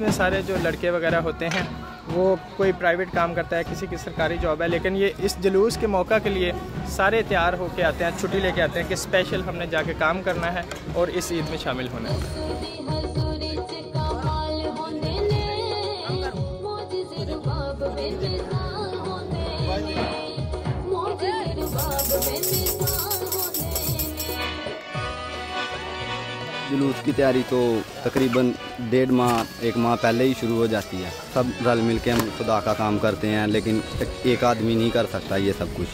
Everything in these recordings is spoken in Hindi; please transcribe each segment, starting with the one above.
इसमें सारे जो लड़के वगैरह होते हैं वो कोई प्राइवेट काम करता है, किसी की सरकारी जॉब है, लेकिन ये इस जुलूस के मौका के लिए सारे तैयार होके आते हैं, छुट्टी लेके आते हैं कि स्पेशल हमने जाके काम करना है और इस ईद में शामिल होना है। जुलूस की तैयारी तो तकरीबन 1.5 माह 1 माह पहले ही शुरू हो जाती है। सब रल मिल के हम खुदा का काम करते हैं, लेकिन एक आदमी नहीं कर सकता ये सब कुछ।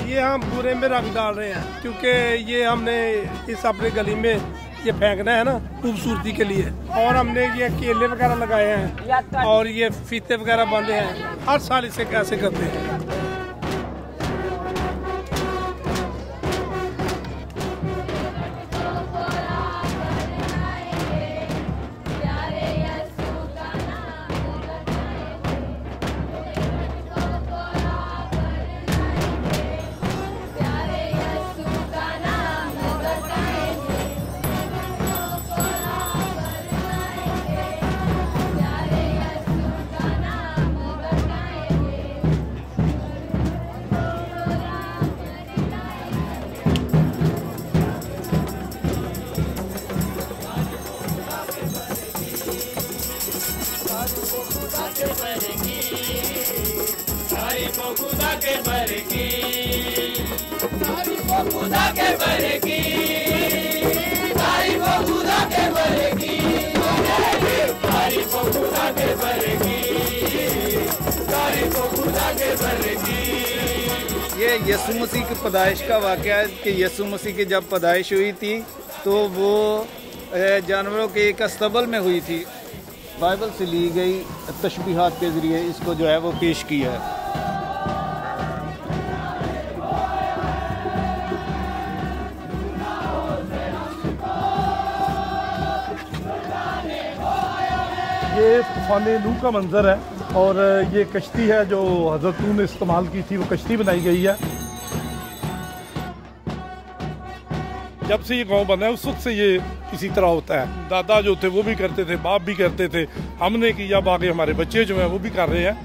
ये हम पूरे में रंग डाल रहे हैं क्योंकि ये हमने इस अपने गली में ये फेंकना है ना खूबसूरती के लिए, और हमने ये केले वगैरह लगाए हैं और ये फीते वगैरह बांधे हैं। हर साल इसे कैसे करते हैं। ये यीशु मसीह की पैदाइश का वाक़या है कि यीशु मसीह की जब पैदाइश हुई थी तो वो जानवरों के एक अस्तबल में हुई थी। बाइबल से ली गई तशबीहात के ज़रिए इसको जो है वो पेश किया है। ये तूफ़ान नूह का मंजर है और ये कश्ती है जो हज़रत नूह ने इस्तेमाल की थी, वो कश्ती बनाई गई है। जब से ये गांव बना है उस वक्त से ये इसी तरह होता है। दादा जो थे वो भी करते थे, बाप भी करते थे, हमने किया, आगे हमारे बच्चे जो हैं वो भी कर रहे हैं।